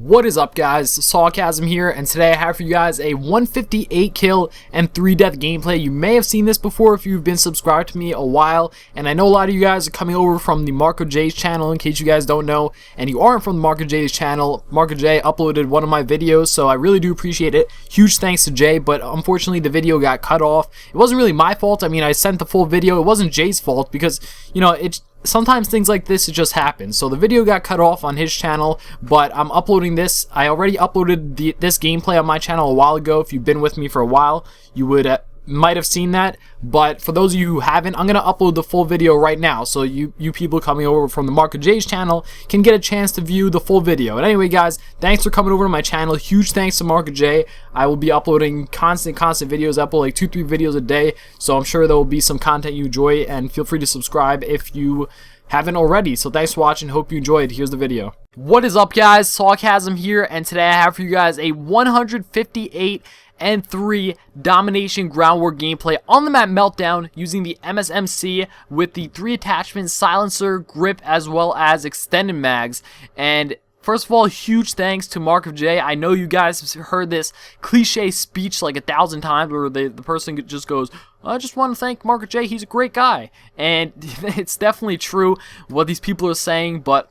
What is up, guys? Sawcasm here, and today I have for you guys a 158 kill and 3 death gameplay. You may have seen this before if you've been subscribed to me a while, and I know a lot of you guys are coming over from the MarkofJ's channel, in case you guys don't know, and you aren't from the MarkofJ's channel. MarkofJ uploaded one of my videos, so I really do appreciate it. Huge thanks to Jay, but unfortunately the video got cut off. It wasn't really my fault. I mean, I sent the full video. It wasn't Jay's fault because, you know, sometimes things like this, it just happens. So the video got cut off on his channel, but I'm uploading this. I already uploaded this gameplay on my channel a while ago. If you've been with me for a while, you would might have seen that. But for those of you who haven't, I'm gonna upload the full video right now, so you people coming over from the MarkofJ's channel can get a chance to view the full video. And anyway, guys, thanks for coming over to my channel. Huge thanks to MarkofJ. I will be uploading constant videos. I upload like 2-3 videos a day, so I'm sure there will be some content you enjoy, and feel free to subscribe if you haven't already. So thanks for watching. Hope you enjoyed. Here's the video. What is up, guys? Sawcasm here, and today I have for you guys a 158 and 3 domination ground war gameplay on the map Meltdown using the MSMC with the 3 attachments, silencer, grip, as well as extended mags. And first of all, huge thanks to MarkofJ. I know you guys have heard this cliche speech like 1,000 times where the person just goes, I just want to thank MarkofJ, he's a great guy. And it's definitely true what these people are saying, but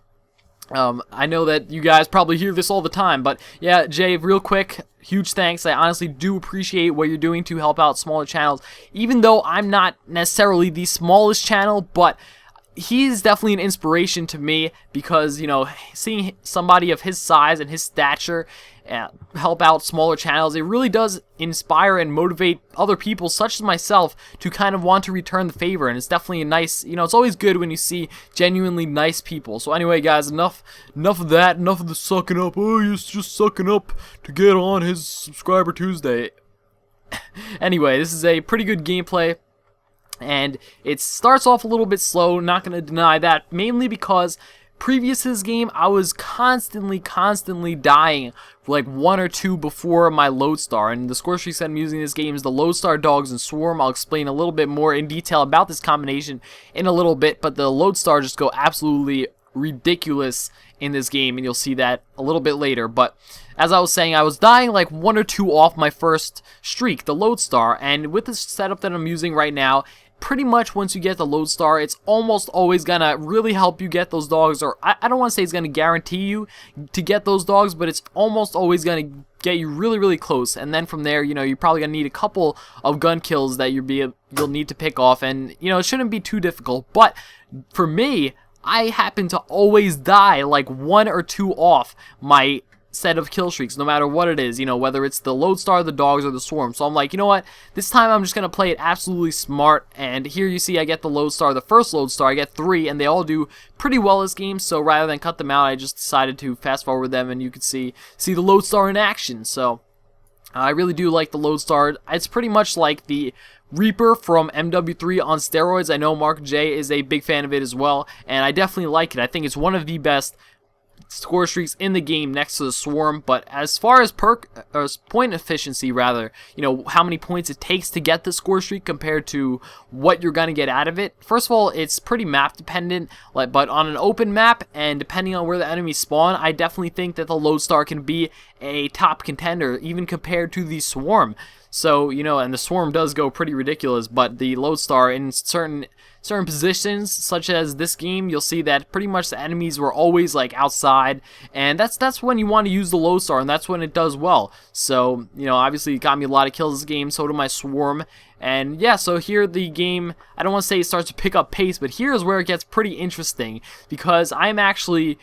I know that you guys probably hear this all the time, but yeah, Jay, real quick, huge thanks. I honestly do appreciate what you're doing to help out smaller channels, even though I'm not necessarily the smallest channel, but he's definitely an inspiration to me because, you know, seeing somebody of his size and his stature help out smaller channels, it really does inspire and motivate other people such as myself to kind of want to return the favor. And it's definitely a nice, you know, it's always good when you see genuinely nice people. So anyway, guys, enough of that, enough of the sucking up. Oh, he's just sucking up to get on his subscriber Tuesday. Anyway, this is a pretty good gameplay, and it starts off a little bit slow, not going to deny that, mainly because previous to this game, I was constantly dying for like 1 or 2 before my Lodestar. And the score streaks that I'm using in this game is the Lodestar, Dogs, and Swarm. I'll explain a little bit more in detail about this combination in a little bit, but the Lodestar just go absolutely ridiculous in this game, and you'll see that a little bit later. But as I was saying, I was dying like 1 or 2 off my first streak, the Lodestar, and with the setup that I'm using right now, pretty much once you get the Lodestar, it's almost always gonna really help you get those dogs, or I don't want to say it's gonna guarantee you to get those dogs, but it's almost always gonna get you really close. And then from there, you know, you're probably gonna need a couple of gun kills that you'll need to pick off, and you know, it shouldn't be too difficult. But for me, I happen to always die like 1 or 2 off my set of kill streaks, no matter what it is, you know, whether it's the Lodestar, the Dogs, or the Swarm. So I'm like, you know what, this time I'm just gonna play it absolutely smart. And here you see I get the Lodestar, the first Lodestar. I get 3, and they all do pretty well this game, so rather than cut them out, I just decided to fast forward them, and you can see the Lodestar in action. So I really do like the Lodestar. It's pretty much like the Reaper from MW3 on steroids. I know MarkofJ is a big fan of it as well, and I definitely like it. I think it's one of the best score streaks in the game next to the Swarm. But as far as point efficiency, rather, you know, how many points it takes to get the score streak compared to what you're gonna get out of it, first of all, it's pretty map dependent, but on an open map and depending on where the enemies spawn, I definitely think that the Lodestar can be a top contender even compared to the Swarm. So, you know, and the Swarm does go pretty ridiculous, but the Lodestar in certain positions, such as this game, you'll see that pretty much the enemies were always like outside, and that's when you want to use the Lodestar, and that's when it does well. So, you know, obviously it got me a lot of kills this game, so did my Swarm. And yeah, so here the game, I don't want to say it starts to pick up pace, but here's where it gets pretty interesting, because I'm actually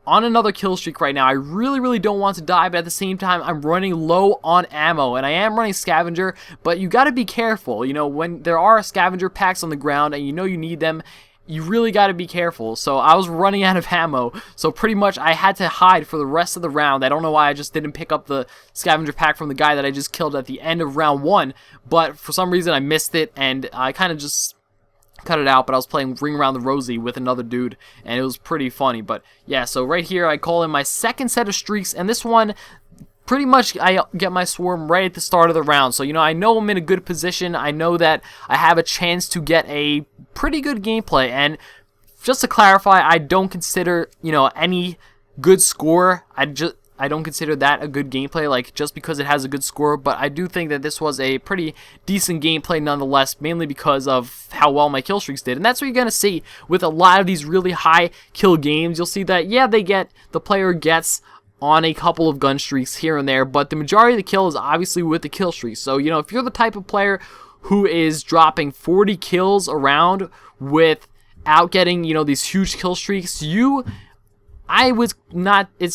on another kill streak right now. I really don't want to die, but at the same time, I'm running low on ammo, and I am running scavenger, but you gotta be careful. You know, when there are scavenger packs on the ground and you know you need them, you really gotta be careful. So I was running out of ammo, so pretty much I had to hide for the rest of the round. I don't know why I just didn't pick up the scavenger pack from the guy that I just killed at the end of round 1, but for some reason I missed it, and I kind of just cut it out. But I was playing Ring Around the Rosie with another dude, and it was pretty funny. But yeah, so right here I call in my second set of streaks, and this one pretty much I get my Swarm right at the start of the round. So, you know, I know I'm in a good position. I know that I have a chance to get a pretty good gameplay. And just to clarify, I don't consider, you know, any good score. I I don't consider that a good gameplay, like just because it has a good score, but I do think that this was a pretty decent gameplay nonetheless, mainly because of how well my kill streaks did. And that's what you're going to see with a lot of these really high kill games. You'll see that, yeah, the player gets on a couple of gun streaks here and there, but the majority of the kill is obviously with the kill streaks. So, you know, if you're the type of player who is dropping 40 kills around without getting, you know, these huge kill streaks, it's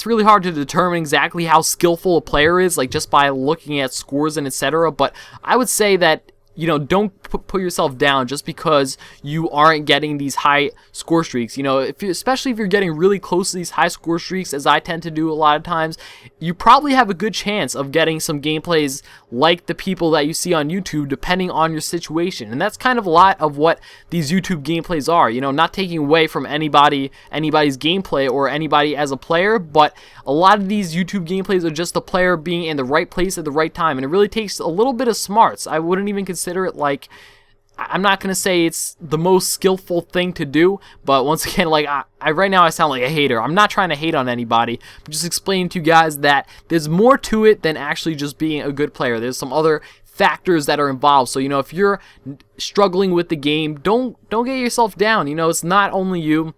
really hard to determine exactly how skillful a player is, like just by looking at scores and etc. But I would say that, you know, don't put yourself down just because you aren't getting these high score streaks. You know, especially if you're getting really close to these high score streaks, as I tend to do a lot of times, you probably have a good chance of getting some gameplays like the people that you see on YouTube, depending on your situation. And that's kind of a lot of what these YouTube gameplays are. You know, not taking away from anybody's gameplay or anybody as a player, but a lot of these YouTube gameplays are just the player being in the right place at the right time, and it really takes a little bit of smarts. I wouldn't even consider it like, I'm not going to say it's the most skillful thing to do, but once again, like, right now I sound like a hater. I'm not trying to hate on anybody. I'm just explaining to you guys that there's more to it than actually just being a good player. There's some other factors that are involved. So, you know, if you're struggling with the game, don't get yourself down. You know, it's not only you.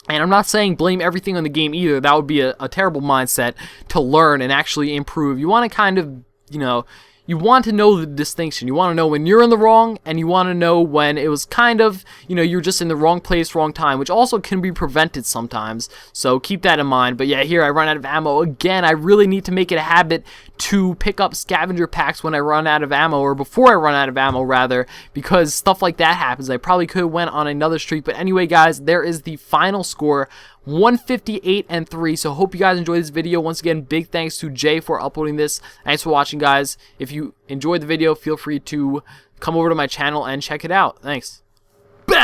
And I'm not saying blame everything on the game either. That would be a terrible mindset to learn and actually improve. You want to kind of, you know, you want to know the distinction. You want to know when you're in the wrong, and you want to know when it was kind of, you know, you're just in the wrong place, wrong time, which also can be prevented sometimes. So keep that in mind. But yeah, here I run out of ammo again. I really need to make it a habit to pick up scavenger packs when I run out of ammo, or before I run out of ammo rather, because stuff like that happens. I probably could have went on another streak. But anyway, guys, there is the final score. 158-3. So hope you guys enjoyed this video. Once again, big thanks to Jay for uploading this. Thanks for watching, guys. If you enjoyed the video, feel free to come over to my channel and check it out. Thanks.